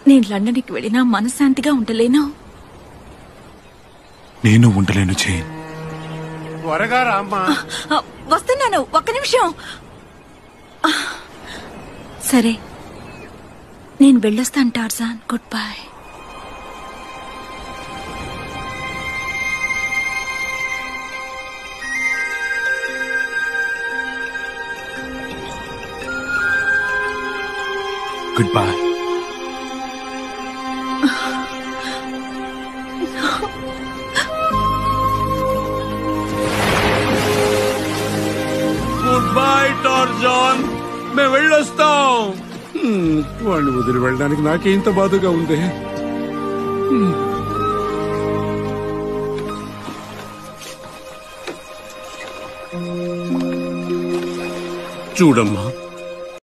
నేను లండన్కి వెళ్ళినా మనశ్శాంతిగా ఉండలేను. నేను ఉండలేను జైన్. త్వరగా రామ్మా. వస్తున్నాను, ఒక్క నిమిషం. సరే, నేను వెళ్ళొస్తాను Tarzan. Good bye. Good bye. Good bye Tarzan, మేము వెళ్ళొస్తాం. వాడిని వదిలి వెళ్ళడానికి నాకేంత బాధగా ఉంది. చూడమ్మా,